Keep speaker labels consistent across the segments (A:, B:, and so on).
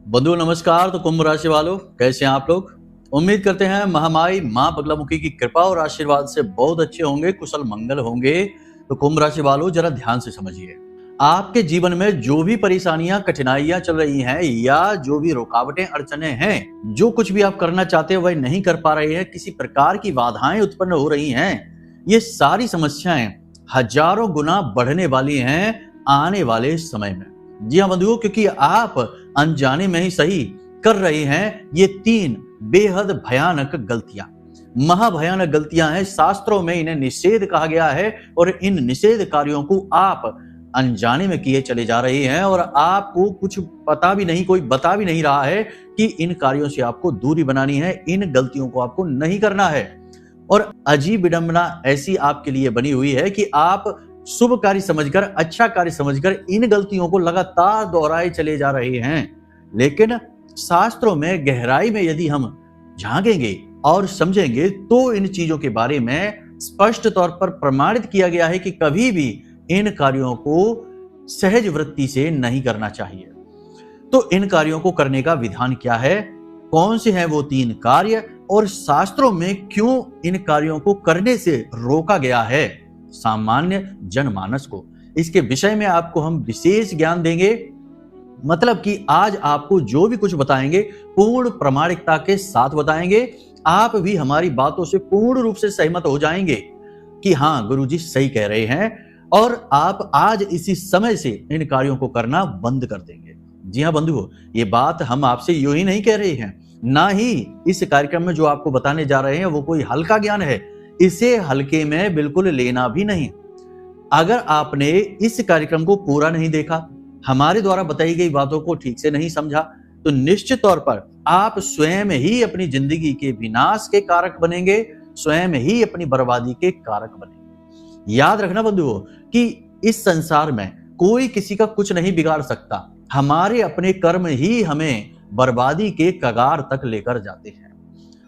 A: बंधु नमस्कार। तो कुंभ राशि वालों, कैसे हैं आप लोग? उम्मीद करते हैं महामाई मां बगलामुखी की कृपा और आशीर्वाद से बहुत अच्छे होंगे, कुशल मंगल होंगे। तो कुंभ राशि वालों, जरा ध्यान से समझिए। आपके जीवन में जो भी परेशानियां कठिनाइयां चल रही हैं या जो भी रुकावटें अड़चने हैं, जो कुछ भी आप करना चाहते हो वह नहीं कर पा रहे हैं, किसी प्रकार की बाधाएं उत्पन्न हो रही हैं, ये सारी समस्याएं हजारों गुना बढ़ने वाली हैं आने वाले समय में। जी हाँ बंधुओं, क्योंकि आप अनजाने में ही सही कर रहे हैं ये 3 बेहद भयानक गलतियां। महाभयानक गलतियां हैं, शास्त्रों में इन्हें निषेध कहा गया है और इन निषेध कार्यों को आप अनजाने में किए चले जा रहे हैं और आपको कुछ पता भी नहीं, कोई बता भी नहीं रहा है कि इन कार्यों से आपको दूरी बनानी है, इन गलतियों को आपको नहीं करना है। और अजीब विडंबना ऐसी आपके लिए बनी हुई है कि आप शुभ कार्य समझकर, अच्छा कार्य समझकर इन गलतियों को लगातार दोहराए चले जा रहे हैं। लेकिन शास्त्रों में गहराई में यदि हम झांकेंगे और समझेंगे तो इन चीजों के बारे में स्पष्ट तौर पर प्रमाणित किया गया है कि कभी भी इन कार्यों को सहज वृत्ति से नहीं करना चाहिए। तो इन कार्यों को करने का विधान क्या है, कौन से हैं वो 3 कार्य और शास्त्रों में क्यों इन कार्यों को करने से रोका गया है सामान्य जनमानस को, इसके विषय में आपको हम विशेष ज्ञान देंगे। मतलब कि आज आपको जो भी कुछ बताएंगे पूर्ण प्रामाणिकता के साथ बताएंगे। आप भी हमारी बातों से पूर्ण रूप से सहमत हो जाएंगे कि हाँ गुरुजी सही कह रहे हैं और आप आज इसी समय से इन कार्यों को करना बंद कर देंगे। जी हाँ बंधुओं, ये बात हम आपसे यूं ही नहीं कह रहे हैं, ना ही इस कार्यक्रम में जो आपको बताने जा रहे हैं वो कोई हल्का ज्ञान है, इसे हल्के में बिल्कुल लेना भी नहीं। अगर आपने इस कार्यक्रम को पूरा नहीं देखा, हमारे द्वारा बताई गई बातों को ठीक से नहीं समझा, तो निश्चित तौर पर आप स्वयं ही अपनी जिंदगी के विनाश के कारक बनेंगे, स्वयं ही अपनी बर्बादी के कारक बनेंगे। याद रखना बंधुओं कि इस संसार में कोई किसी का कुछ नहीं बिगाड़ सकता, हमारे अपने कर्म ही हमें बर्बादी के कगार तक लेकर जाते हैं।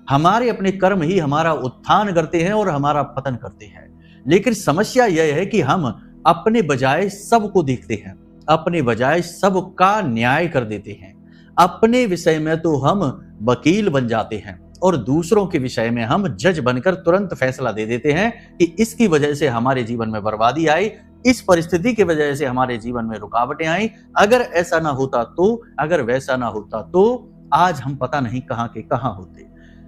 A: हमारे अपने कर्म ही हमारा उत्थान करते हैं और हमारा पतन करते हैं। लेकिन समस्या यह है कि हम अपने बजाय सबको देखते हैं, अपने बजाय सबका न्याय कर देते हैं। अपने विषय में तो हम वकील बन जाते हैं और दूसरों के विषय में हम जज बनकर तुरंत फैसला दे देते हैं कि इसकी वजह से हमारे जीवन में बर्बादी आई, इस परिस्थिति की वजह से हमारे जीवन में रुकावटें आई, अगर ऐसा ना होता तो, अगर वैसा ना होता तो आज हम पता नहीं कहां के कहां होते।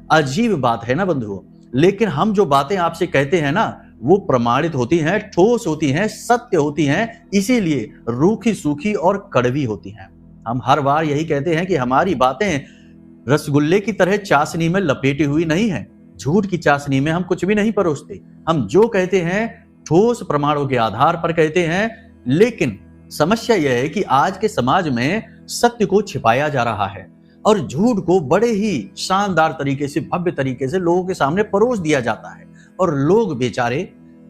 A: अजीब बात है ना बंधुओं, लेकिन हम जो बातें आपसे कहते हैं ना वो प्रमाणित होती हैं, ठोस होती हैं, सत्य होती हैं, इसीलिए रूखी सूखी और कड़वी होती हैं। हम हर बार यही कहते हैं कि हमारी बातें रसगुल्ले की तरह चाशनी में लपेटी हुई नहीं है, झूठ की चाशनी में हम कुछ भी नहीं परोसते। हम जो कहते हैं ठोस प्रमाणों के आधार पर कहते हैं। लेकिन समस्या यह है कि आज के समाज में सत्य को छिपाया जा रहा है और झूठ को बड़े ही शानदार तरीके से, भव्य तरीके से लोगों के सामने परोस दिया जाता है। और लोग बेचारे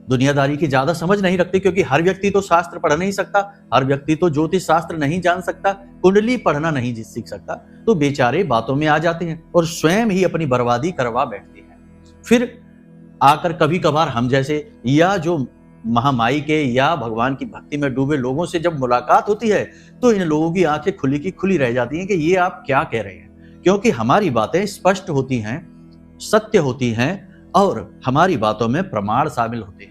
A: दुनियादारी की ज्यादा समझ नहीं रखते, क्योंकि हर व्यक्ति तो शास्त्र पढ़ नहीं सकता, हर व्यक्ति तो ज्योतिष शास्त्र नहीं जान सकता, कुंडली पढ़ना नहीं सीख सकता, तो बेचारे बातों में आ जाते हैं और स्वयं ही अपनी बर्बादी करवा बैठते हैं। फिर आकर कभी कभार हम जैसे या जो महामाई के या भगवान की भक्ति में डूबे लोगों से जब मुलाकात होती है तो इन लोगों की आंखें खुली की खुली रह जाती हैं कि ये आप क्या कह रहे हैं, क्योंकि हमारी बातें स्पष्ट होती हैं, सत्य होती हैं और हमारी बातों में प्रमाण शामिल होते हैं।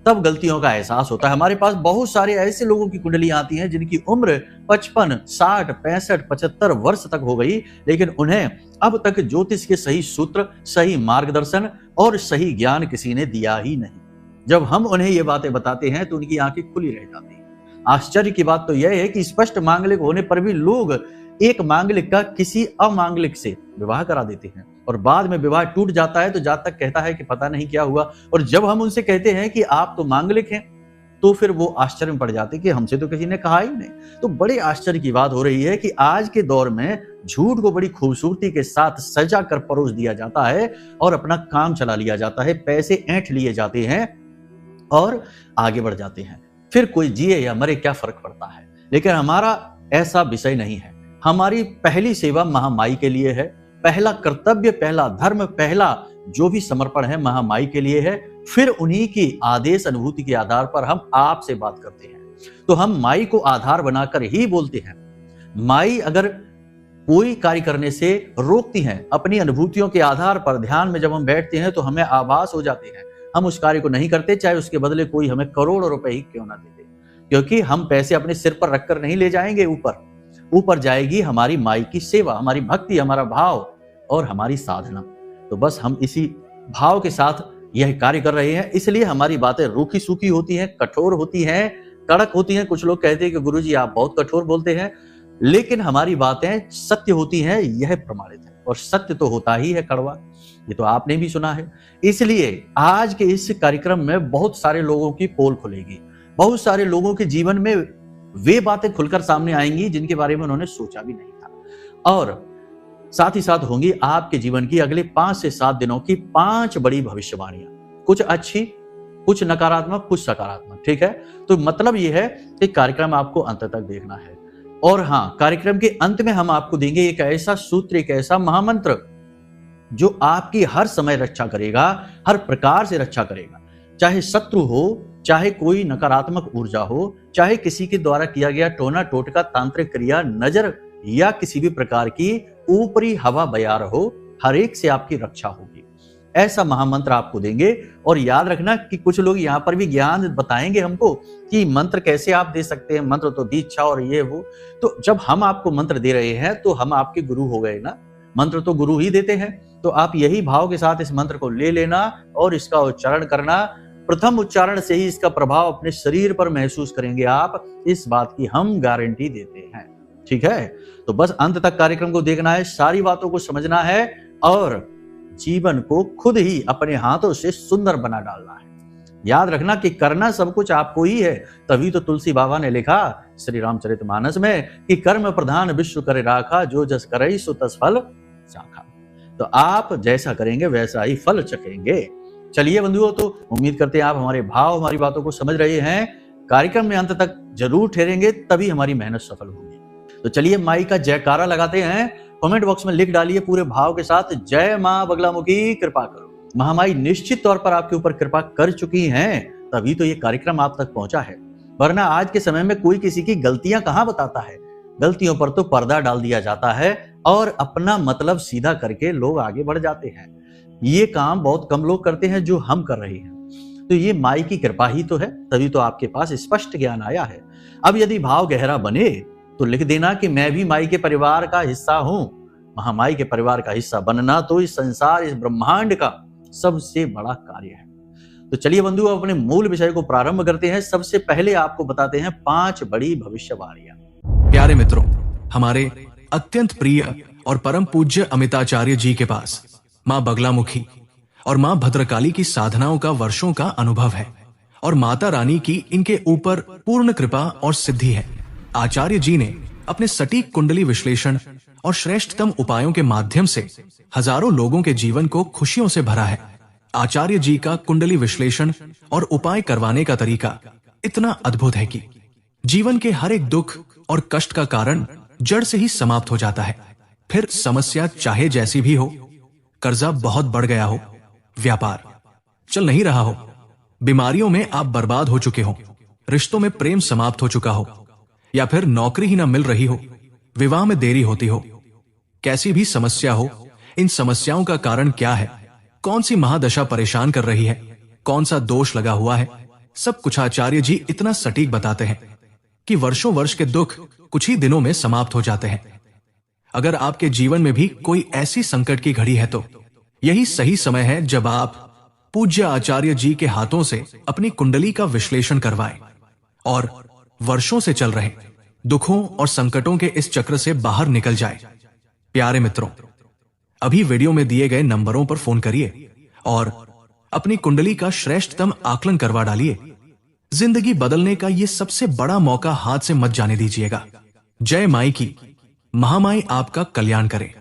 A: तब गलतियों का एहसास होता है। हमारे पास बहुत सारे ऐसे लोगों की कुंडलियां आती हैं जिनकी उम्र 55, 60, 65, 75 वर्ष तक हो गई, लेकिन उन्हें अब तक ज्योतिष के सही सूत्र, सही मार्गदर्शन और सही ज्ञान किसी ने दिया ही नहीं। जब हम उन्हें ये बातें बताते हैं तो उनकी आंखें खुली रह जाती हैं। आश्चर्य की बात तो यह है कि स्पष्ट मांगलिक होने पर भी लोग एक मांगलिक का किसी अमांगलिक से विवाह करा देते हैं और बाद में विवाह टूट जाता है तो जातक कहता है कि पता नहीं क्या हुआ। और जब हम उनसे कहते हैं कि आप तो मांगलिक हैं तो फिर वो आश्चर्य में पड़ जाते कि हमसे तो किसी ने कहा ही नहीं। तो बड़े आश्चर्य की बात हो रही है कि आज के दौर में झूठ को बड़ी खूबसूरती के साथ सजा कर परोस दिया जाता है और अपना काम चला लिया जाता है, पैसे ऐंठ लिए जाते हैं और आगे बढ़ जाते हैं। फिर कोई जिए या मरे क्या फर्क पड़ता है। लेकिन हमारा ऐसा विषय नहीं है। हमारी पहली सेवा महामाई के लिए है, पहला कर्तव्य, पहला धर्म, पहला जो भी समर्पण है महामाई के लिए है। फिर उन्हीं की आदेश अनुभूति के आधार पर हम आपसे बात करते हैं। तो हम माई को आधार बनाकर ही बोलते हैं। माई अगर कोई कार्य करने से रोकती हैं। अपनी अनुभूतियों के आधार पर ध्यान में जब हम बैठते हैं तो हमें आभास हो जाते हैं, हम उस कार्य को नहीं करते, चाहे उसके बदले कोई हमें करोड़ों रुपए ही क्यों ना दे दे, क्योंकि हम पैसे अपने सिर पर रखकर नहीं ले जाएंगे। ऊपर जाएगी हमारी माई की सेवा, हमारी भक्ति, हमारा भाव और हमारी साधना। तो बस हम इसी भाव के साथ यह कार्य कर रहे हैं, इसलिए हमारी बातें रूखी सूखी होती हैं, कठोर होती हैं, कड़क होती हैं। कुछ लोग कहते हैं कि गुरुजी आप बहुत कठोर बोलते हैं, लेकिन हमारी बातें सत्य होती हैं, यह प्रमाणित है। और सत्य तो होता ही है कड़वा, ये तो आपने भी सुना है। इसलिए आज के इस कार्यक्रम में बहुत सारे लोगों की पोल खुलेगी, बहुत सारे लोगों के जीवन में वे बातें खुलकर सामने आएंगी जिनके बारे में उन्होंने सोचा भी नहीं था। और साथ ही साथ होंगी आपके जीवन की अगले 5 से 7 दिनों की 5 बड़ी भविष्यवाणियां, कुछ अच्छी, कुछ नकारात्मक, कुछ सकारात्मक। ठीक है, तो मतलब यह है कि कार्यक्रम आपको अंत तक देखना है। और हाँ, कार्यक्रम के अंत में हम आपको देंगे एक ऐसा सूत्र, एक ऐसा महामंत्र जो आपकी हर समय रक्षा करेगा, हर प्रकार से रक्षा करेगा। चाहे शत्रु हो, चाहे कोई नकारात्मक ऊर्जा हो, चाहे किसी के द्वारा किया गया टोना टोटका, तांत्रिक क्रिया, नजर या किसी भी प्रकार की ऊपरी हवा बयार हो, हर एक से आपकी रक्षा होगी। ऐसा महामंत्र आपको देंगे। और याद रखना कि कुछ लोग यहाँ पर भी ज्ञान बताएंगे हमको कि मंत्र कैसे आप दे सकते हैं, मंत्र तो दीक्षा और ये वो। तो जब हम आपको मंत्र दे रहे हैं तो हम आपके गुरु हो गए ना, मंत्र तो गुरु ही देते हैं। तो आप यही भाव के साथ इस मंत्र को ले लेना और इसका उच्चारण करना। प्रथम उच्चारण से ही इसका प्रभाव अपने शरीर पर महसूस करेंगे आप, इस बात की हम गारंटी देते हैं। ठीक है, तो बस अंत तक कार्यक्रम को देखना है, सारी बातों को समझना है और जीवन को खुद ही अपने हाथों से सुंदर बना डालना है। याद रखना कि करना सब कुछ आपको ही है। तभी तो तुलसी बाबा ने लिखा श्री रामचरितमानस में कि कर्म प्रधान विश्व करे राखा, जो जस करई सो तस फल चाखा। तो आप जैसा करेंगे वैसा ही फल चखेंगे। चलिए बंधुओं, तो उम्मीद करते हैं आप हमारे भाव, हमारी बातों को समझ रहे हैं। कार्यक्रम में अंत तक जरूर ठहरेंगे, तभी हमारी मेहनत सफल होगी। तो चलिए माई का जयकारा लगाते हैं। कमेंट बॉक्स में लिख डालिए पूरे भाव के साथ, जय मां बगलामुखी कृपा करो। महामाई निश्चित तौर पर आपके ऊपर कृपा कर चुकी हैं, तभी तो ये कार्यक्रम आप तक पहुंचा है। वरना आज के समय में कोई किसी की गलतियां कहां बताता है। गलतियों पर तो पर्दा डाल दिया जाता है और अपना मतलब सीधा करके लोग आगे बढ़ जाते हैं। ये काम बहुत कम लोग करते हैं जो हम कर रहे हैं। तो ये माई की कृपा ही तो है, तभी तो आपके पास स्पष्ट ज्ञान आया है। अब यदि भाव गहरा बने तो लिख देना कि मैं भी माई के परिवार का हिस्सा हूं। महामाई के परिवार का हिस्सा बनना तो इस संसार, इस ब्रह्मांड का सबसे बड़ा कार्य है। तो चलिए बंधु, अपने मूल विषय को प्रारंभ करते हैं। सबसे पहले आपको बताते हैं 5 बड़ी भविष्यवाणियां।
B: प्यारे मित्रों, हमारे अत्यंत प्रिय और परम पूज्य अमिताचार्य जी के पास मां बगलामुखी और मां भद्रकाली की साधनाओं का वर्षों का अनुभव है और माता रानी की इनके ऊपर पूर्ण कृपा और सिद्धि है। आचार्य जी ने अपने सटीक कुंडली विश्लेषण और श्रेष्ठतम उपायों के माध्यम से हजारों लोगों के जीवन को खुशियों से भरा है। आचार्य जी का कुंडली विश्लेषण और उपाय करवाने का तरीका इतना अद्भुत है कि जीवन के हर एक दुख और कष्ट का कारण जड़ से ही समाप्त हो जाता है। फिर समस्या चाहे जैसी भी हो, कर्जा बहुत बढ़ गया हो, व्यापार चल नहीं रहा हो, बीमारियों में आप बर्बाद हो चुके हो, रिश्तों में प्रेम समाप्त हो चुका हो, या फिर नौकरी ही ना मिल रही हो, विवाह में देरी होती हो, कैसी भी समस्या हो, इन समस्याओं का कारण क्या है, कौन सी महादशा परेशान कर रही है, कौन सा दोष लगा हुआ है, सब कुछ आचार्य जी इतना सटीक बताते हैं कि वर्षों वर्ष के दुख कुछ ही दिनों में समाप्त हो जाते हैं। अगर आपके जीवन में भी कोई ऐसी संकट की घड़ी है तो यही सही समय है जब आप पूज्य आचार्य जी के हाथों से अपनी कुंडली का विश्लेषण करवाएं और वर्षों से चल रहे दुखों और संकटों के इस चक्र से बाहर निकल जाए। प्यारे मित्रों, अभी वीडियो में दिए गए नंबरों पर फोन करिए और अपनी कुंडली का श्रेष्ठतम आकलन करवा डालिए। जिंदगी बदलने का ये सबसे बड़ा मौका हाथ से मत जाने दीजिएगा। जय माई की, महामाई आपका कल्याण करे।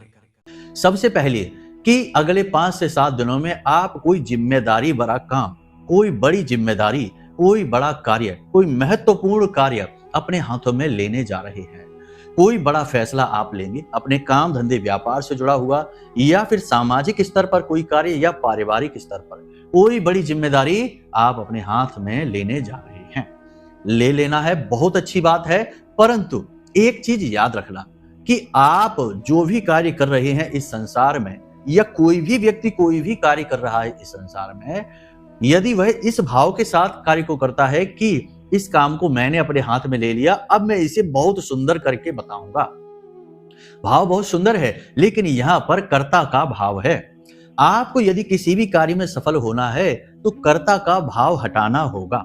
A: सबसे पहले कि अगले 5 से 7 दिनों में आप कोई जिम्मेदारी भरा काम, कोई बड़ी जिम्मेदारी, कोई बड़ा कार्य, कोई महत्वपूर्ण कार्य अपने हाथों में लेने जा रहे हैं। कोई बड़ा फैसला आप लेंगे अपने काम धंधे व्यापार से जुड़ा हुआ, या फिर सामाजिक स्तर पर कोई कार्य, या पारिवारिक स्तर पर कोई बड़ी जिम्मेदारी आप अपने हाथ में लेने जा रहे हैं। ले लेना है, बहुत अच्छी बात है, परंतु एक चीज याद रखना कि आप जो भी कार्य कर रहे हैं इस संसार में, या कोई भी व्यक्ति कोई भी कार्य कर रहा है इस संसार में, यदि वह इस भाव के साथ कार्य को करता है कि इस काम को मैंने अपने हाथ में ले लिया, अब मैं इसे बहुत सुंदर करके बताऊंगा। भाव बहुत सुंदर है, लेकिन यहां पर कर्ता का भाव है। आपको यदि किसी भी कार्य में सफल होना है तो कर्ता का भाव हटाना होगा।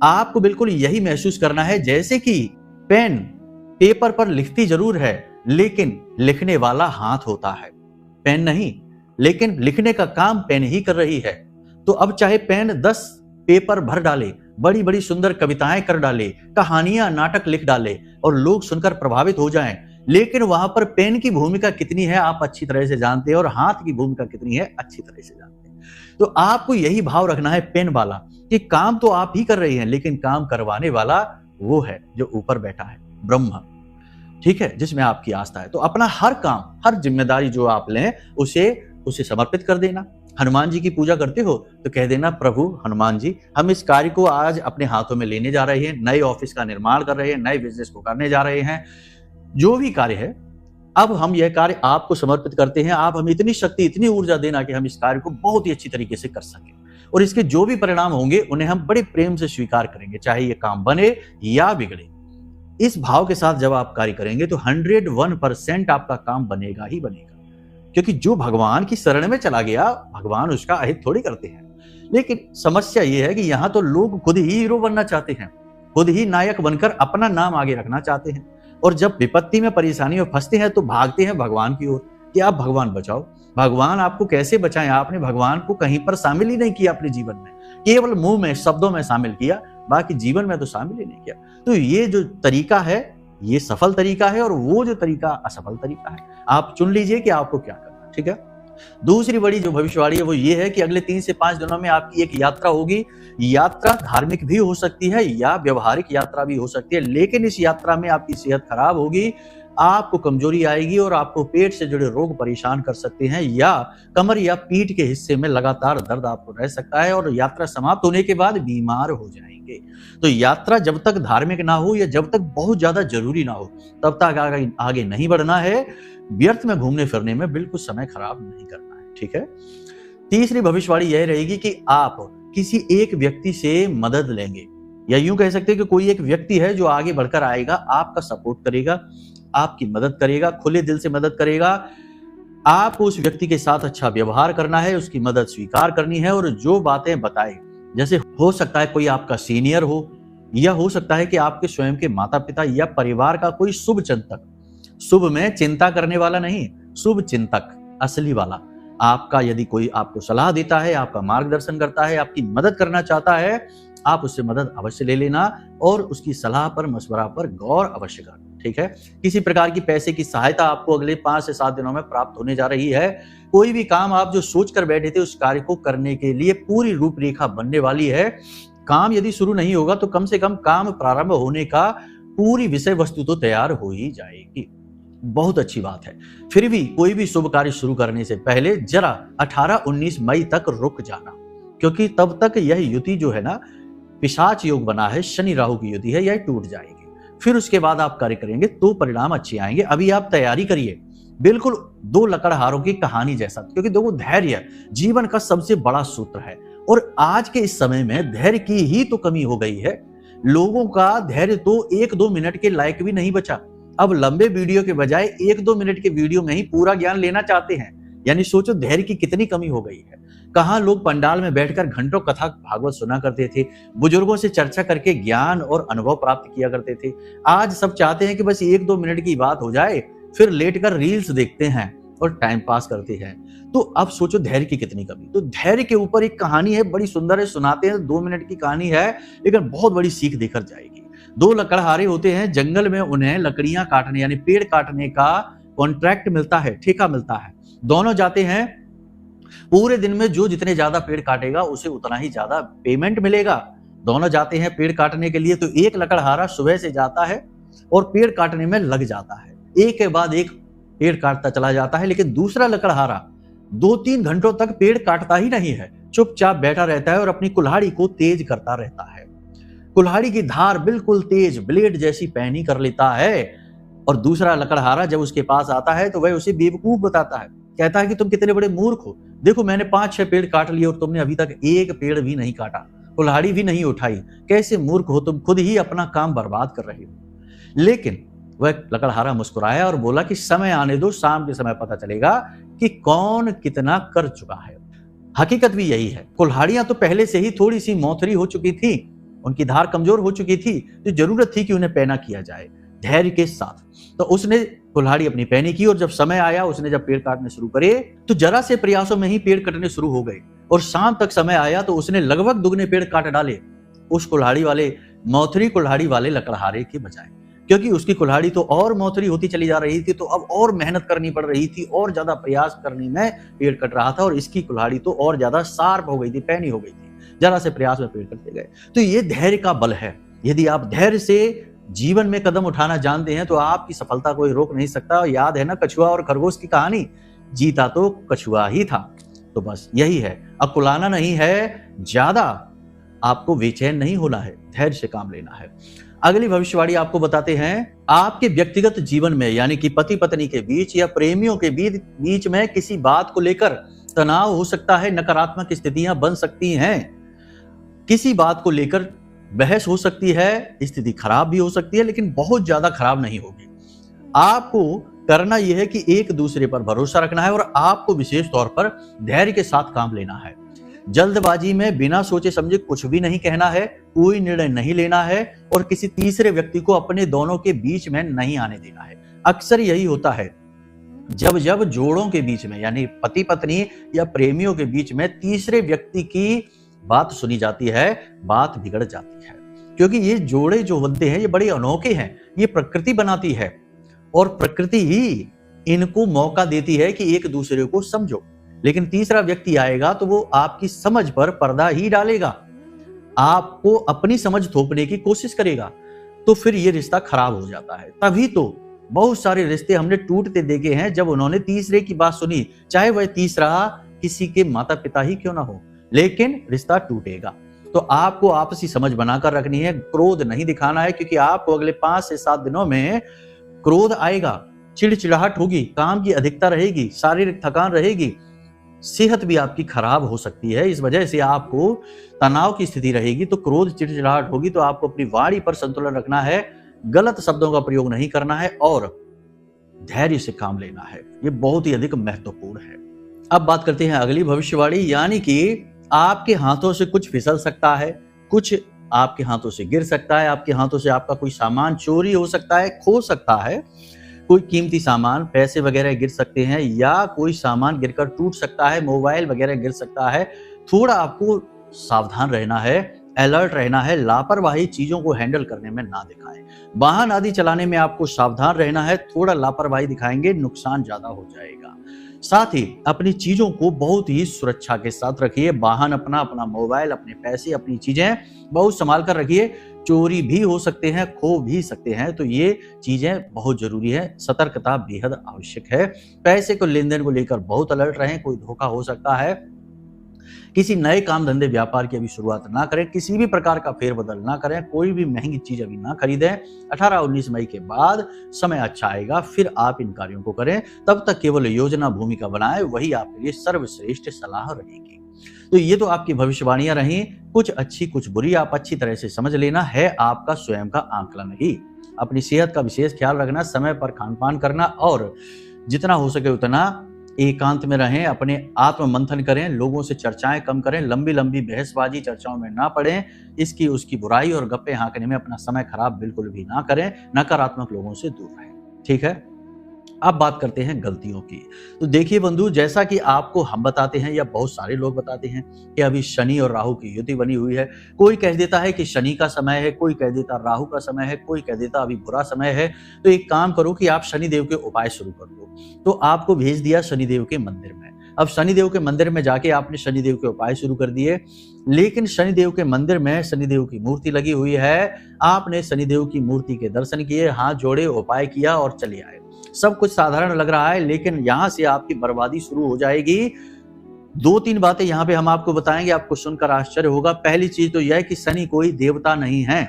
A: आपको बिल्कुल यही महसूस करना है जैसे कि पेन पेपर पर लिखती जरूर है, लेकिन लिखने वाला हाथ होता है, पेन नहीं। लेकिन लिखने का काम पेन ही कर रही है। तो अब चाहे पेन 10 पेपर भर डाले, बड़ी बड़ी सुंदर कविताएं कर डाले, कहानियां नाटक लिख डाले और लोग सुनकर प्रभावित हो जाएं, लेकिन वहां पर पेन की भूमिका कितनी है आप अच्छी तरह से जानते हैं और हाथ की भूमिका कितनी है अच्छी तरह से जानते हैं। तो आपको यही भाव रखना है पेन वाला, कि काम तो आप ही कर रहे हैं, लेकिन काम करवाने वाला वो है जो ऊपर बैठा है, ब्रह्म, ठीक है, जिसमें आपकी आस्था है। तो अपना हर काम, हर जिम्मेदारी जो आप लें उसे समर्पित कर देना। हनुमान जी की पूजा करते हो तो कह देना, प्रभु हनुमान जी, हम इस कार्य को आज अपने हाथों में लेने जा रहे हैं, नए ऑफिस का निर्माण कर रहे हैं, नए बिजनेस को करने जा रहे हैं, जो भी कार्य है, अब हम यह कार्य आपको समर्पित करते हैं। आप हमें इतनी शक्ति, इतनी ऊर्जा देना कि हम इस कार्य को बहुत ही अच्छी तरीके से कर सकें, और इसके जो भी परिणाम होंगे उन्हें हम बड़े प्रेम से स्वीकार करेंगे, चाहे ये काम बने या बिगड़े। इस भाव के साथ जब आप कार्य करेंगे तो 101% आपका काम बनेगा ही बनेगा, क्योंकि जो भगवान की शरण में चला गया, भगवान उसका अहित थोड़ी करते हैं। लेकिन समस्या यह है कि यहाँ तो लोग खुद ही हीरो बनना चाहते हैं, खुद ही नायक बनकर अपना नाम आगे रखना चाहते हैं, और जब विपत्ति में, परेशानी में फंसते हैं तो भागते हैं भगवान की ओर कि आप भगवान बचाओ। भगवान आपको कैसे बचाएं? आपने भगवान को कहीं पर शामिल ही नहीं किया अपने जीवन में, केवल मुंह में, शब्दों में शामिल किया, बाकी जीवन में तो शामिल ही नहीं किया। तो ये जो तरीका है ये सफल तरीका है, और वो जो तरीका असफल तरीका है। आप चुन लीजिए कि आपको क्या करना है, ठीक है। दूसरी बड़ी जो भविष्यवाणी है वो ये है कि अगले 3 से 5 दिनों में आपकी एक यात्रा होगी। यात्रा धार्मिक भी हो सकती है या व्यवहारिक यात्रा भी हो सकती है, लेकिन इस यात्रा में आपकी सेहत खराब होगी, आपको कमजोरी आएगी और आपको पेट से जुड़े रोग परेशान कर सकते हैं, या कमर या पीठ के हिस्से में लगातार दर्द आपको रह सकता है, और यात्रा समाप्त होने के बाद बीमार हो जाएंगे। तो यात्रा जब तक धार्मिक ना हो या जब तक बहुत ज्यादा जरूरी ना हो, तब तक आगे नहीं बढ़ना है। व्यर्थ में घूमने फिरने में बिल्कुल समय खराब नहीं करना है, ठीक है। तीसरी भविष्यवाणी यह रहेगी कि आप किसी एक व्यक्ति से मदद लेंगे, या यूं कह सकते हैं कि कोई एक व्यक्ति है जो आगे बढ़कर आएगा, आपका सपोर्ट करेगा, आपकी मदद करेगा, खुले दिल से मदद करेगा। आपको उस व्यक्ति के साथ अच्छा व्यवहार करना है, उसकी मदद स्वीकार करनी है, और जो बातें बताए, जैसे हो सकता है कोई आपका सीनियर हो, या हो सकता है कि आपके स्वयं के माता पिता या परिवार का कोई शुभ चिंतक, शुभ में चिंता करने वाला नहीं, शुभ चिंतक असली वाला, आपका यदि कोई आपको सलाह देता है, आपका मार्गदर्शन करता है, आपकी मदद करना चाहता है, आप उससे मदद अवश्य ले लेना, और उसकी सलाह पर, मशवरा पर गौर अवश्य करना, ठीक है। किसी प्रकार की पैसे की सहायता आपको अगले 5 से 7 दिनों में प्राप्त होने जा रही है। कोई भी काम आप जो सोच कर बैठे थे, उस कार्य को करने के लिए पूरी रूपरेखा बनने वाली है। काम यदि शुरू नहीं होगा तो कम से कम काम प्रारंभ होने का पूरी विषय वस्तु तो तैयार हो ही जाएगी। बहुत अच्छी बात है। फिर भी कोई भी शुभ कार्य शुरू करने से पहले जरा 18-19 मई तक रुक जाना, क्योंकि तब तक यह युति जो है ना, पिशाच योग बना है, शनि राहु की युति है, यह टूट जाएगी। फिर उसके बाद आप कार्य करेंगे तो परिणाम अच्छे आएंगे। अभी आप तैयारी करिए, बिल्कुल 2 लकड़हारों की कहानी जैसा, क्योंकि देखो धैर्य जीवन का सबसे बड़ा सूत्र है, और आज के इस समय में धैर्य की ही तो कमी हो गई है। लोगों का धैर्य तो 1-2 मिनट के लायक भी नहीं बचा। अब लंबे वीडियो के बजाय 1-2 मिनट के वीडियो में ही पूरा ज्ञान लेना चाहते हैं। यानी सोचो धैर्य की कितनी कमी हो गई है। कहां लोग पंडाल में बैठकर घंटों कथा भागवत सुना करते थे, बुजुर्गों से चर्चा करके ज्ञान और अनुभव प्राप्त किया करते थे। आज सब चाहते हैं कि बस 1-2 मिनट की बात हो जाए, फिर लेटकर रील्स देखते हैं और टाइम पास करते हैं। तो अब सोचो धैर्य की कितनी कमी। तो धैर्य के ऊपर एक कहानी है, बड़ी सुंदर है, सुनाते हैं। 2 मिनट की कहानी है, लेकिन बहुत बड़ी सीख देकर जाएगी। 2 लकड़हारे होते हैं, जंगल में उन्हें लकड़ियां काटने यानी पेड़ काटने का कॉन्ट्रैक्ट मिलता है, ठेका मिलता है। दोनों जाते हैं, पूरे दिन में जो जितने ज्यादा पेड़ काटेगा उसे उतना ही ज्यादा पेमेंट मिलेगा। दोनों जाते हैं पेड़ काटने के लिए। तो एक लकड़हारा सुबह से जाता है और पेड़ काटने में लग जाता है, एक के बाद एक पेड़ काटता चला जाता है। लेकिन दूसरा लकड़हारा 2-3 घंटों तक पेड़ काटता ही नहीं है, चुपचाप बैठा रहता है और अपनी कुल्हाड़ी को तेज करता रहता है। कुल्हाड़ी की धार बिल्कुल तेज, ब्लेड जैसी पैनी कर लेता है, और दूसरा लकड़हारा जब उसके पास आता है तो वह उसे बेवकूफ बताता है, कहता है कि तुम कितने बड़े मूर्ख हो, देखो मैंने 5-6 पेड़ काट लिए और तुमने अभी तक एक पेड़ भी नहीं काटा, कुल्हाड़ी भी नहीं उठाई, कैसे मूर्ख हो तुम, खुद ही अपना काम बर्बाद कर रहे हो। लेकिन वह लकड़हारा मुस्कुराया और बोला कि समय आने दो, शाम के समय पता चलेगा कि कौन कितना कर चुका है। हकीकत भी यही है, कुल्हाड़ियां तो पहले से ही थोड़ी सी मौथरी हो चुकी थी, उनकी धार कमजोर हो चुकी थी, तो जरूरत थी कि उन्हें पैना किया जाए धैर्य के साथ। तो उसने कुल्हाड़ी अपनी पैनी की और जब समय आया, उसने जब पेड़ काटने शुरू करे तो जरा से प्रयासों में ही पेड़ कटने शुरू हो गए और शाम तक समय आया तो उसने लगभग दुगने पेड़ काट डाले उस कुल्हाड़ी वाले, मौथरी कुल्हाड़ी वाले लकड़हारे के बजाय, क्योंकि उसकी कुल्हाड़ी तो और मौथरी होती चली जा रही थी, तो अब और मेहनत करनी पड़ रही थी, और ज्यादा प्रयास करने में पेड़ कट रहा था और इसकी कुल्हाड़ी तो और ज्यादा शार्प हो गई थी, पैनी हो गई थी, जरा से प्रयास में पेड़ कटते गए। तो ये धैर्य का बल है। यदि आप धैर्य से जीवन में कदम उठाना जानते हैं तो आपकी सफलता कोई रोक नहीं सकता। और याद है ना कछुआ और खरगोश की कहानी, जीता तो कछुआ ही था। तो बस यही है, अकुलाना नहीं है, ज्यादा आपको बेचैन नहीं होना है, धैर्य से काम लेना है। अगली भविष्यवाणी आपको बताते हैं, आपके व्यक्तिगत जीवन में यानी कि पति पत्नी के बीच या प्रेमियों के बीच में किसी बात को लेकर तनाव हो सकता है, नकारात्मक स्थितियां बन सकती हैं, किसी बात को लेकर बहस हो सकती है, स्थिति खराब भी हो सकती है, लेकिन बहुत ज्यादा खराब नहीं होगी। आपको करना यह है कि एक दूसरे पर भरोसा रखना है और आपको विशेष तौर पर धैर्य के साथ काम लेना है। जल्दबाजी में बिना सोचे समझे कुछ भी नहीं कहना है, कोई निर्णय नहीं लेना है और किसी तीसरे व्यक्ति को अपने दोनों के बीच में नहीं आने देना है। अक्सर यही होता है, जब जब जोड़ों के बीच में यानी पति पत्नी या प्रेमियों के बीच में तीसरे व्यक्ति की बात सुनी जाती है, बात बिगड़ जाती है, क्योंकि ये जोड़े जो बनते हैं ये बड़े अनोखे हैं, ये प्रकृति बनाती है और प्रकृति ही इनको मौका देती है कि एक दूसरे को समझो। लेकिन तीसरा व्यक्ति आएगा तो वो आपकी समझ पर पर्दा ही डालेगा, आपको अपनी समझ थोपने की कोशिश करेगा, तो फिर ये रिश्ता खराब हो जाता है। तभी तो बहुत सारे रिश्ते हमने टूटते देखे हैं जब उन्होंने तीसरे की बात सुनी, चाहे वह तीसरा किसी के माता पिता ही क्यों ना हो, लेकिन रिश्ता टूटेगा। तो आपको आपसी समझ बनाकर रखनी है, क्रोध नहीं दिखाना है, क्योंकि आपको अगले 5 से 7 दिनों में क्रोध आएगा, चिड़चिड़ाहट होगी, काम की अधिकता रहेगी, शारीरिक थकान रहेगी, सेहत भी आपकी खराब हो सकती है। इस वजह से आपको तनाव की स्थिति रहेगी, तो क्रोध चिड़चिड़ाहट होगी, तो आपको अपनी वाणी पर संतुलन रखना है, गलत शब्दों का प्रयोग नहीं करना है और धैर्य से काम लेना है। ये बहुत ही अधिक महत्वपूर्ण है। अब बात करते हैं अगली भविष्यवाणी, यानी कि आपके हाथों से कुछ फिसल सकता है, कुछ आपके हाथों से गिर सकता है, आपके हाथों से आपका कोई सामान चोरी हो सकता है, खो सकता है, कोई कीमती सामान, पैसे वगैरह गिर सकते हैं या कोई सामान गिरकर टूट सकता है, मोबाइल वगैरह गिर सकता है। थोड़ा आपको सावधान रहना है, अलर्ट रहना है, लापरवाही चीजों को हैंडल करने में ना दिखाएं। वाहन आदि चलाने में आपको सावधान रहना है, थोड़ा लापरवाही दिखाएंगे नुकसान ज्यादा हो जाएगा। साथ ही अपनी चीजों को बहुत ही सुरक्षा के साथ रखिए, वाहन अपना, अपना मोबाइल, अपने पैसे, अपनी चीजें बहुत संभाल कर रखिए। चोरी भी हो सकते हैं, खो भी सकते हैं, तो ये चीजें बहुत जरूरी है, सतर्कता बेहद आवश्यक है। पैसे को लेन देन को लेकर बहुत अलर्ट रहें, कोई धोखा हो सकता है। किसी नए काम धंधे व्यापार की अभी शुरुआत ना करें, किसी भी प्रकार का फेरबदल ना करें, कोई भी महंगी चीज अभी ना खरीदें। 18-19 मई के बाद समय अच्छा आएगा, फिर आप इन कार्यों को करें। तब तक केवल योजना भूमिका बनाएं, वही आपके लिए सर्वश्रेष्ठ सलाह रहेगी। तो ये तो आपकी भविष्यवाणियां रही, कुछ अच्छी कुछ बुरी, आप अच्छी तरह से समझ लेना, है आपका स्वयं का आंकलन ही। अपनी सेहत का विशेष ख्याल रखना, समय पर खान पान करना और जितना हो सके उतना एकांत में रहें, अपने आत्म मंथन करें, लोगों से चर्चाएं कम करें, लंबी लंबी बहसबाजी चर्चाओं में ना पड़ें, इसकी उसकी बुराई और गप्पे हाँकने में अपना समय खराब बिल्कुल भी ना करें, नकारात्मक लोगों से दूर रहें। ठीक है, अब बात करते हैं गलतियों की। तो देखिए बंधु, जैसा कि आपको हम बताते हैं या बहुत सारे लोग बताते हैं कि अभी शनि और राहु की युति बनी हुई है। कोई कह देता है कि शनि का समय है, कोई कह देता राहु का समय है, कोई कह देता अभी बुरा समय है। तो एक काम करो कि आप शनिदेव के उपाय शुरू कर दो। तो आपको भेज दिया शनिदेव के मंदिर में। अब शनिदेव के मंदिर में जाके आपने शनिदेव के उपाय शुरू कर दिए, लेकिन शनिदेव के मंदिर में शनिदेव की मूर्ति लगी हुई है। आपने शनिदेव की मूर्ति के दर्शन किए, हाथ जोड़े, उपाय किया और चले आए। सब कुछ साधारण लग रहा है, लेकिन यहां से आपकी बर्बादी शुरू हो जाएगी। 2-3 बातें यहां पे हम आपको बताएंगे, आपको सुनकर आश्चर्य होगा। पहली चीज तो यह है कि शनि कोई देवता नहीं है,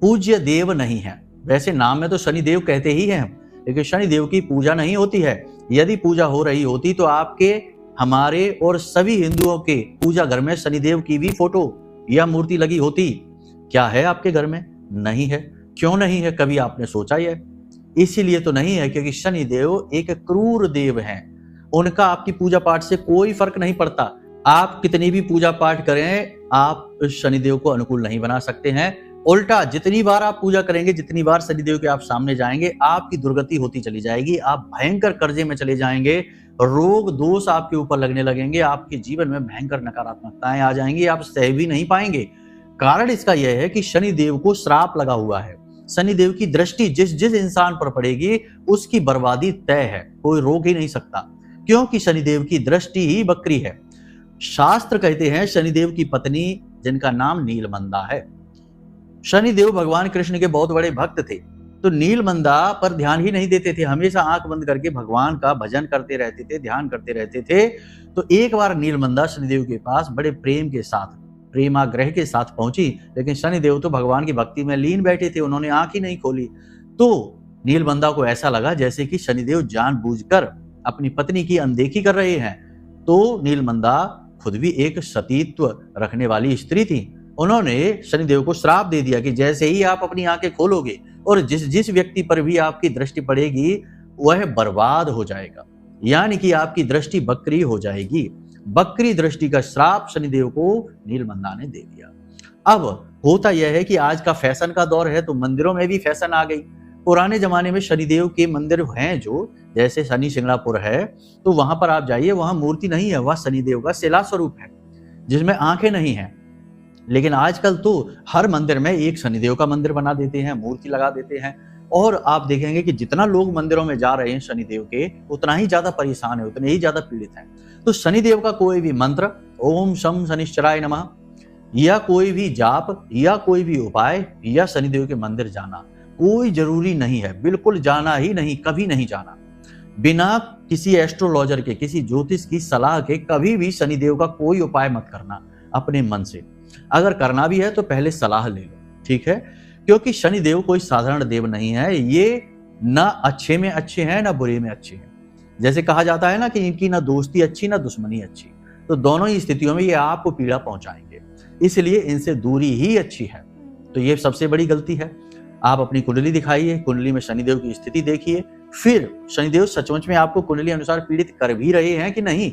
A: पूज्य देव नहीं है। वैसे नाम में तो शनिदेव कहते ही हैं, लेकिन शनिदेव की पूजा नहीं होती है। यदि पूजा हो रही होती तो आपके, हमारे और सभी हिंदुओं के पूजा घर में शनिदेव की भी फोटो या मूर्ति लगी होती। क्या है आपके घर में? नहीं है। क्यों नहीं है? कभी आपने सोचा है? इसीलिए तो नहीं है क्योंकि शनिदेव एक क्रूर देव हैं। उनका आपकी पूजा पाठ से कोई फर्क नहीं पड़ता। आप कितनी भी पूजा पाठ करें, आप शनिदेव को अनुकूल नहीं बना सकते हैं। उल्टा जितनी बार आप पूजा करेंगे, जितनी बार शनिदेव के आप सामने जाएंगे, आपकी दुर्गति होती चली जाएगी। आप भयंकर कर्जे में चले जाएंगे, रोग दोष आपके ऊपर लगने लगेंगे, आपके जीवन में भयंकर नकारात्मकताएं आ जाएंगी, आप सह भी नहीं पाएंगे। कारण इसका यह है कि शनिदेव को श्राप लगा हुआ है। शनिदेव की दृष्टि जिस जिस इंसान पर पड़ेगी उसकी बर्बादी तय है, कोई रोक ही नहीं सकता, क्योंकि शनिदेव की दृष्टि ही बकरी है। शास्त्र कहते हैं शनिदेव की पत्नी जिनका नाम नीलमंदा है। शनिदेव भगवान कृष्ण के बहुत बड़े भक्त थे, तो नीलमंदा पर ध्यान ही नहीं देते थे, हमेशा आंख बंद करके भगवान का भजन करते रहते थे, ध्यान करते रहते थे। तो एक बार नीलमंदा शनिदेव के पास बड़े प्रेम के साथ, प्रेमाग्रह के साथ पहुंची, लेकिन शनिदेव तो भगवान की भक्ति में लीन बैठे थे, उन्होंने आंख ही नहीं खोली। तो नीलमंदा को ऐसा लगा जैसे कि शनिदेव जानबूझकर अपनी पत्नी की अनदेखी कर रहे हैं। तो नीलमंदा खुद भी एक सतीत्व रखने वाली स्त्री थी। उन्होंने शनिदेव को श्राप दे दिया कि जैसे ही आप अपनी आंखें खोलोगे और जिस जिस व्यक्ति पर भी आपकी दृष्टि पड़ेगी वह बर्बाद हो जाएगा, यानी कि आपकी दृष्टि बकरी हो जाएगी। बकरी दृष्टि का श्राप शनिदेव को नीलमंदा ने दे दिया। अब होता यह है कि आज का फैशन का दौर है, तो मंदिरों में भी फैशन आ गई। पुराने जमाने में शनिदेव के मंदिर हैं जो, जैसे शनि सिंगणापुर है, तो वहां पर आप जाइए, वहां मूर्ति नहीं है, वह शनिदेव का शिला स्वरूप है जिसमें आंखें नहीं है। लेकिन आजकल तो हर मंदिर में एक शनिदेव का मंदिर बना देते हैं, मूर्ति लगा देते हैं, और आप देखेंगे कि जितना लोग मंदिरों में जा रहे हैं शनिदेव के, उतना ही ज्यादा परेशान है, उतने ही ज्यादा पीड़ित हैं। तो शनिदेव का कोई भी मंत्र, ओम शम शनिश्चराय नमः, या कोई भी जाप या कोई भी उपाय या शनिदेव के मंदिर जाना कोई जरूरी नहीं है, बिल्कुल जाना ही नहीं, कभी नहीं जाना। बिना किसी एस्ट्रोलॉजर के, किसी ज्योतिष की सलाह के कभी भी शनिदेव का कोई उपाय मत करना अपने मन से। अगर करना भी है तो पहले सलाह ले लो, ठीक है? क्योंकि शनिदेव कोई साधारण देव नहीं है, ये ना अच्छे में अच्छे हैं ना बुरे में अच्छे हैं। जैसे कहा जाता है ना कि इनकी ना दोस्ती अच्छी ना दुश्मनी अच्छी, तो दोनों ही स्थितियों में ये आपको पीड़ा पहुंचाएंगे, इसलिए इनसे दूरी ही अच्छी है। तो ये सबसे बड़ी गलती है। आप अपनी कुंडली दिखाइए, कुंडली में शनिदेव की स्थिति देखिए, फिर शनिदेव सचमुच में आपको कुंडली अनुसार पीड़ित कर भी रहे हैं कि नहीं,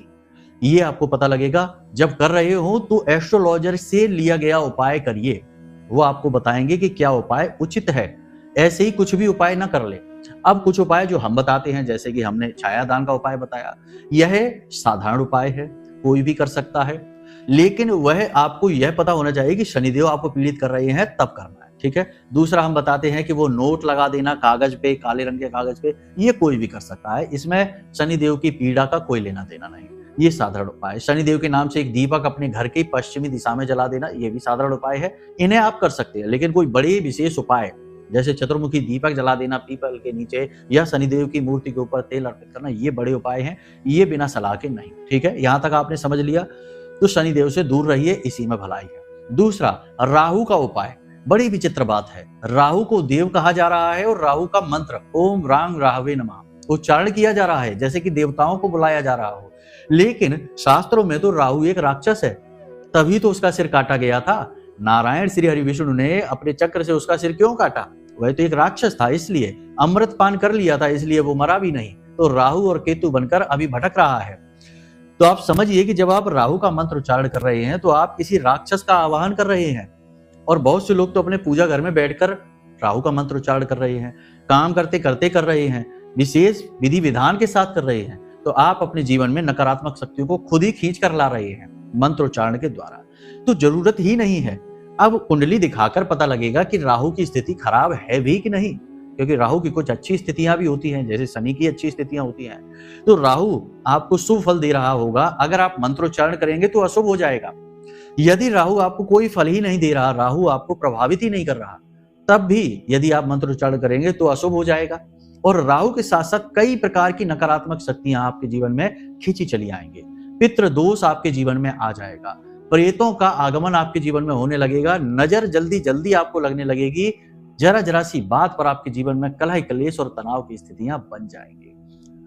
A: ये आपको पता लगेगा। जब कर रहे हो तो एस्ट्रोलॉजर से लिया गया उपाय करिए, वो आपको बताएंगे कि क्या उपाय उचित है। ऐसे ही कुछ भी उपाय ना कर ले। अब कुछ उपाय जो हम बताते हैं, जैसे कि हमने छायादान का उपाय बताया, यह साधारण उपाय है, कोई भी कर सकता है, लेकिन वह आपको यह पता होना चाहिए कि शनिदेव आपको पीड़ित कर रहे हैं, तब करना है, ठीक है? दूसरा हम बताते हैं कि वो नोट लगा देना कागज पे, काले रंग के कागज पे, ये कोई भी कर सकता है, इसमें शनिदेव की पीड़ा का कोई लेना देना नहीं। ये साधारण उपाय। शनिदेव के नाम से एक दीपक अपने घर की पश्चिमी दिशा में जला देना, ये भी साधारण उपाय है, इन्हें आप कर सकते हैं। लेकिन कोई बड़े विशेष उपाय जैसे चतुर्मुखी दीपक जला देना पीपल के नीचे या शनिदेव की मूर्ति के ऊपर तेल अर्पित करना, ये बड़े उपाय हैं, ये बिना सलाह के नहीं, ठीक है? यहां तक आपने समझ लिया। तो शनिदेव से दूर रहिए, इसी में भलाई है। दूसरा, राहु का उपाय। बड़ी विचित्र बात है, राहु को देव कहा जा रहा है और राहु का मंत्र ओम रांग राहवे नमः उच्चारण किया जा रहा है, जैसे कि देवताओं को बुलाया जा रहा हो। लेकिन शास्त्रों में तो राहु एक राक्षस है, तभी तो उसका सिर काटा गया था। नारायण श्री हरि विष्णु ने अपने चक्र से उसका सिर क्यों काटा? वह तो एक राक्षस था, इसलिए अमृत पान कर लिया था, इसलिए वो मरा भी नहीं। तो राहु और केतु बनकर अभी भटक रहा है। तो आप समझिए कि जब आप राहु का मंत्र उच्चारण कर रहे हैं तो आप किसी राक्षस का आवाहन कर रहे हैं। और बहुत से लोग तो अपने पूजा घर में बैठकर राहु का मंत्र उच्चारण कर रहे हैं, काम करते करते कर रहे हैं, विशेष विधि विधान के साथ कर रहे हैं। तो आप अपने जीवन में नकारात्मक शक्तियों को खुद ही खींच कर ला रहे हैं मंत्रोच्चारण के द्वारा, तो जरूरत ही नहीं है। अब कुंडली दिखाकर पता लगेगा कि राहु की स्थिति खराब है भी कि नहीं, क्योंकि राहु की कुछ अच्छी स्थितियां भी होती हैं, जैसे शनि की अच्छी स्थितियां होती हैं। तो राहु आपको शुभ फल दे रहा होगा, अगर आप मंत्रोच्चारण करेंगे तो अशुभ हो जाएगा। यदि राहु आपको कोई फल ही नहीं दे रहा, राहु आपको प्रभावित ही नहीं कर रहा, तब भी यदि आप मंत्रोच्चारण करेंगे तो अशुभ हो जाएगा। और राहु के साथ साथ कई प्रकार की नकारात्मक शक्तियां आपके जीवन में खींची चली आएंगे। पितृ दोष आपके जीवन में आ जाएगा, प्रेतों का आगमन आपके जीवन में होने लगेगा, नजर जल्दी जल्दी आपको लगने लगेगी, जरा जरा सी बात पर आपके जीवन में कलह कलेश और तनाव की स्थितियां बन जाएंगी।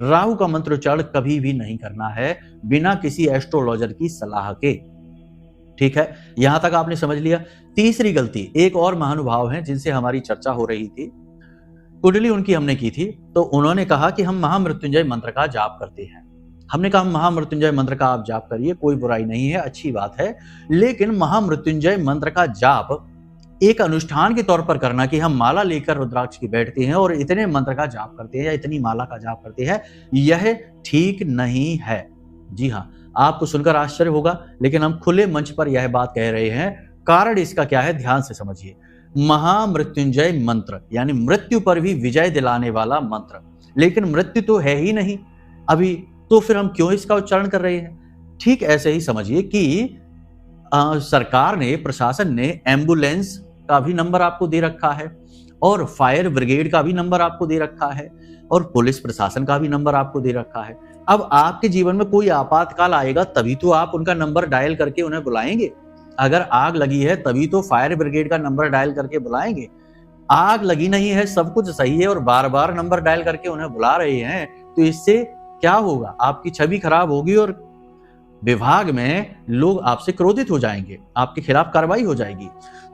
A: राहु का मंत्रोच्चारण कभी भी नहीं करना है बिना किसी एस्ट्रोलॉजर की सलाह के। ठीक है, यहां तक आपने समझ लिया। तीसरी गलती, एक और महानुभाव हैं जिनसे हमारी चर्चा हो रही थी, कुंडली उनकी हमने की थी, तो उन्होंने कहा कि हम महामृत्युंजय मंत्र का जाप करते हैं। हमने कहा महामृत्युंजय मंत्र का आप जाप करिए, कोई बुराई नहीं है, अच्छी बात है, लेकिन महामृत्युंजय मंत्र का जाप एक अनुष्ठान के तौर पर करना कि हम माला लेकर रुद्राक्ष की बैठते हैं और इतने मंत्र का जाप करते हैं या इतनी माला का जाप करते हैं, यह ठीक नहीं है। जी हाँ, आपको सुनकर आश्चर्य होगा, लेकिन हम खुले मंच पर यह बात कह रहे हैं। कारण इसका क्या है, ध्यान से समझिए। महामृत्युंजय मंत्र यानी मृत्यु पर भी विजय दिलाने वाला मंत्र, लेकिन मृत्यु तो है ही नहीं अभी, तो फिर हम क्यों इसका उच्चारण कर रहे हैं? ठीक ऐसे ही समझिए कि सरकार ने, प्रशासन ने एम्बुलेंस का भी नंबर आपको दे रखा है और फायर ब्रिगेड का भी नंबर आपको दे रखा है और पुलिस प्रशासन का भी नंबर आपको दे रखा है। अब आपके जीवन में कोई आपातकाल आएगा तभी तो आप उनका नंबर डायल करके उन्हें बुलाएंगे। अगर आग लगी है तभी तो फायर ब्रिगेड का नंबर डायल करके बुलाएंगे। आग लगी नहीं है, सब कुछ सही है और बार बार नंबर डायल करके उन्हें बुला रहे हैं, तो इससे क्या होगा? आपकी छवि खराब होगी और विभाग में लोग आपसे क्रोधित हो जाएंगे, आपके खिलाफ कार्रवाई हो जाएगी।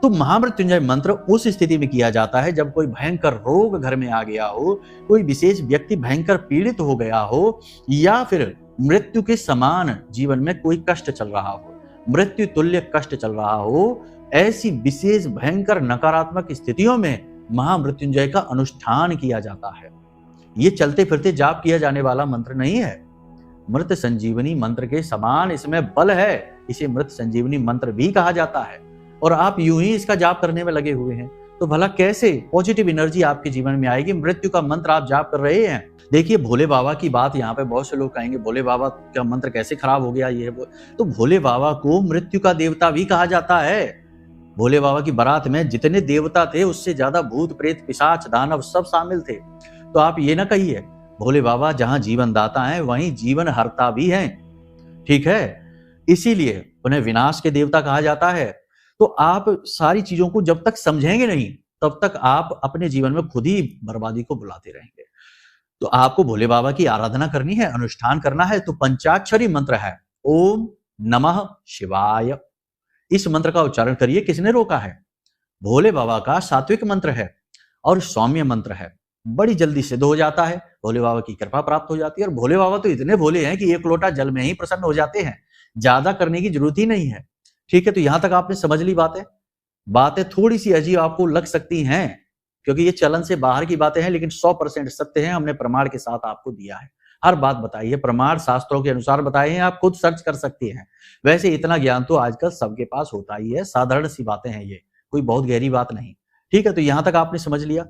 A: तो महामृत्युंजय मंत्र उस स्थिति में किया जाता है जब कोई भयंकर रोग घर में आ गया हो, कोई विशेष व्यक्ति भयंकर पीड़ित हो गया हो, या फिर मृत्यु के समान जीवन में कोई कष्ट चल रहा हो, मृत्यु तुल्य कष्ट चल रहा हो। ऐसी विशेष भयंकर नकारात्मक स्थितियों में महामृत्युंजय का अनुष्ठान किया जाता है। ये चलते फिरते जाप किया जाने वाला मंत्र नहीं है, मृत संजीवनी मंत्र के समान इसमें बल है। इसे मृत संजीवनी मंत्र भी कहा जाता है और आप यूं ही इसका जाप करने में लगे हुए हैं, तो भला कैसे पॉजिटिव एनर्जी आपके जीवन में आएगी? मृत्यु का मंत्र आप जाप कर रहे हैं। देखिए, भोले बाबा की बात यहाँ पे बहुत से लोग कहेंगे भोले बाबा का मंत्र कैसे खराब हो गया, ये तो भोले बाबा को मृत्यु का देवता भी कहा जाता है। भोले बाबा की बारात में जितने देवता थे उससे ज्यादा भूत प्रेत पिशाच दानव सब शामिल थे। तो आप ये ना कहिए, भोले बाबा जहां जीवन दाता है वहीं जीवन हरता भी हैं। ठीक है, इसीलिए उन्हें विनाश के देवता कहा जाता है। तो आप सारी चीजों को जब तक समझेंगे नहीं तब तक आप अपने जीवन में खुद ही बर्बादी को बुलाते रहेंगे। तो आपको भोले बाबा की आराधना करनी है, अनुष्ठान करना है, तो पंचाक्षरी मंत्र है ओम नमः शिवाय। इस मंत्र का उच्चारण करिए। किसने रोका है? भोले बाबा का सात्विक मंत्र है और सौम्य मंत्र है, बड़ी जल्दी सिद्ध हो जाता है, भोले बाबा की कृपा प्राप्त हो जाती है। और भोले बाबा तो इतने भोले हैं कि एक लोटा जल में ही प्रसन्न हो जाते हैं, ज्यादा करने की जरूरत ही नहीं है। ठीक है, तो यहां तक आपने समझ ली बातें थोड़ी सी अजीब आपको लग सकती हैं क्योंकि ये चलन से बाहर की बातें हैं, लेकिन 100% सत्य है। हमने प्रमाण के साथ आपको दिया है, हर बात बताई है, प्रमाण शास्त्रों के अनुसार बताए हैं, आप खुद सर्च कर सकते हैं। वैसे इतना ज्ञान तो आजकल सबके पास होता ही है, साधारण सी बातें हैं, ये कोई बहुत गहरी बात नहीं। ठीक है, तो यहां तक आपने समझ लिया।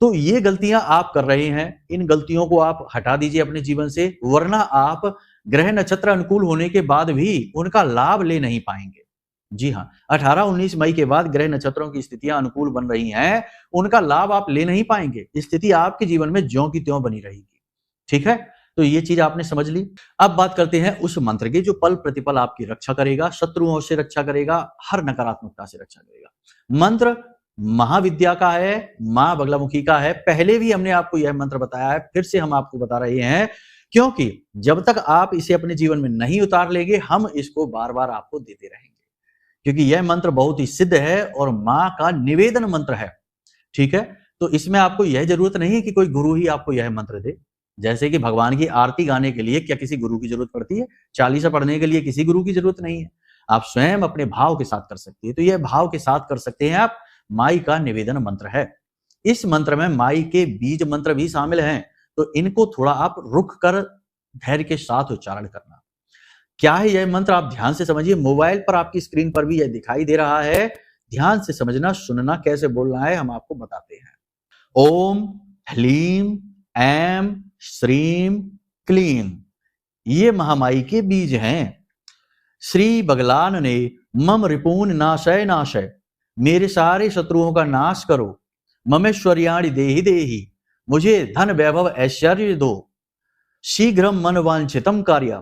A: तो ये गलतियां आप कर रहे हैं, इन गलतियों को आप हटा दीजिए अपने जीवन से, वरना आप ग्रह नक्षत्र अनुकूल होने के बाद भी उनका लाभ ले नहीं पाएंगे। जी हाँ, 18-19 मई के बाद ग्रह नक्षत्रों की स्थितियां अनुकूल बन रही हैं, उनका लाभ आप ले नहीं पाएंगे, स्थिति आपके जीवन में ज्यों की त्यों बनी रहेगी। ठीक है, तो ये चीज आपने समझ ली। अब बात करते हैं उस मंत्र की जो पल प्रतिपल आपकी रक्षा करेगा, शत्रुओं से रक्षा करेगा, हर नकारात्मकता से रक्षा करेगा। मंत्र महाविद्या का है, मां बगलामुखी का है। पहले भी हमने आपको यह मंत्र बताया है, फिर से हम आपको बता रहे हैं, क्योंकि जब तक आप इसे अपने जीवन में नहीं उतार लेंगे, हम इसको बार बार आपको देते रहेंगे, क्योंकि यह मंत्र बहुत ही सिद्ध है और मां का निवेदन मंत्र है। ठीक है, तो इसमें आपको यह जरूरत नहीं है कि कोई गुरु ही आपको यह मंत्र दे। जैसे कि भगवान की आरती गाने के लिए क्या किसी गुरु की जरूरत पड़ती है? चालीसा पढ़ने के लिए किसी गुरु की जरूरत नहीं है, आप स्वयं अपने भाव के साथ कर सकते हैं। तो यह भाव के साथ कर सकते हैं आप, माई का निवेदन मंत्र है। इस मंत्र में माई के बीज मंत्र भी शामिल हैं, तो इनको थोड़ा आप रुक कर धैर्य के साथ उच्चारण करना। क्या है यह मंत्र, आप ध्यान से समझिए। मोबाइल पर आपकी स्क्रीन पर भी यह दिखाई दे रहा है, ध्यान से समझना, सुनना, कैसे बोलना है हम आपको बताते हैं। ओम ह्लीम ऐम श्रीम क्लीम, ये महामाई के बीज हैं। श्री बगलान ने मम रिपून नाशय नाशय, मेरे सारे शत्रुओं का नाश करो। ममेश्वर्याणि देहि देहि, मुझे धन वैभव ऐश्वर्य दो। शीघ्रम मनवांछितम कार्य,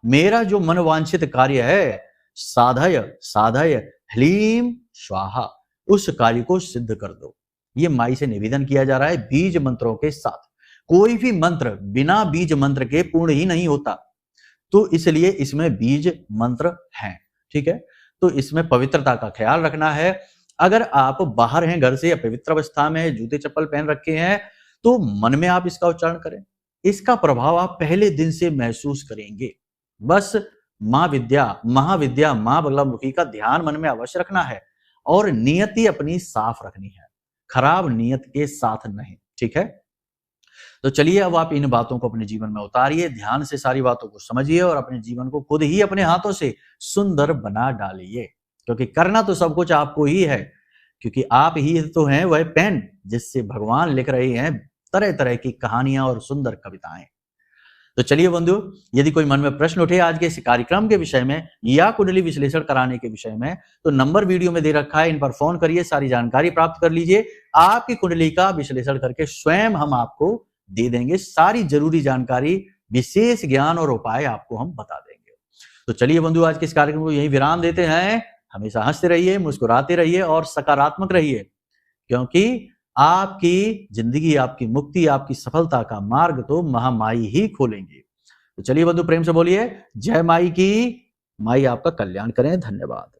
A: मेरा जो मनवांछित कार्य है, साधय साधय ह्लीम स्वाहा, उस कार्य को सिद्ध कर दो। ये माई से निवेदन किया जा रहा है बीज मंत्रों के साथ। कोई भी मंत्र बिना बीज मंत्र के पूर्ण ही नहीं होता, तो इसलिए इसमें बीज मंत्र हैं। ठीक है, तो इसमें पवित्रता का ख्याल रखना है। अगर आप बाहर हैं घर से या पवित्र अवस्था में जूते चप्पल पहन रखे हैं, तो मन में आप इसका उच्चारण करें। इसका प्रभाव आप पहले दिन से महसूस करेंगे। बस मां विद्या महाविद्या मां बगलामुखी का ध्यान मन में अवश्य रखना है और नियति अपनी साफ रखनी है, खराब नियत के साथ नहीं। ठीक है, तो चलिए अब आप इन बातों को अपने जीवन में उतारिए, ध्यान से सारी बातों को समझिए और अपने जीवन को खुद ही अपने हाथों से सुंदर बना डालिए, क्योंकि करना तो सब कुछ आपको ही है, क्योंकि आप ही तो हैं वह पेन जिससे भगवान लिख रहे हैं तरह तरह की कहानियां और सुंदर कविताएं। तो चलिए बंधु, यदि कोई मन में प्रश्न उठे आज के इस कार्यक्रम के विषय में या कुंडली विश्लेषण कराने के विषय में, तो नंबर वीडियो में दे रखा है, इन पर फोन करिए, सारी जानकारी प्राप्त कर लीजिए। आपकी कुंडली का विश्लेषण करके स्वयं हम आपको दे देंगे, सारी जरूरी जानकारी, विशेष ज्ञान और उपाय आपको हम बता देंगे। तो चलिए बंधु, आज के इस कार्यक्रम को यही विराम देते हैं। हमेशा हंसते रहिए, मुस्कुराते रहिए और सकारात्मक रहिए, क्योंकि आपकी जिंदगी, आपकी मुक्ति, आपकी सफलता का मार्ग तो महामाई ही खोलेंगे। तो चलिए बंधु, प्रेम से बोलिए जय माई की। माई आपका कल्याण करें। धन्यवाद।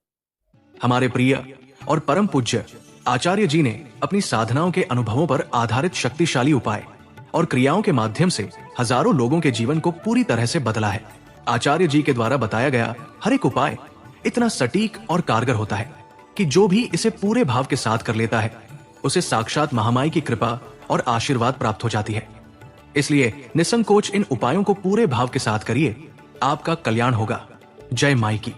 B: हमारे प्रिय और परम पूज्य आचार्य जी ने अपनी साधनाओं के अनुभवों पर आधारित शक्तिशाली उपाय और क्रियाओं के माध्यम से हजारों लोगों के जीवन को पूरी तरह से बदला है। आचार्य जी के द्वारा बताया गया हर एक उपाय इतना सटीक और कारगर होता है कि जो भी इसे पूरे भाव के साथ कर लेता है, उसे साक्षात महामाई की कृपा और आशीर्वाद प्राप्त हो जाती है। इसलिए निसंकोच इन उपायों को पूरे भाव के साथ करिए, आपका कल्याण होगा। जय माई की।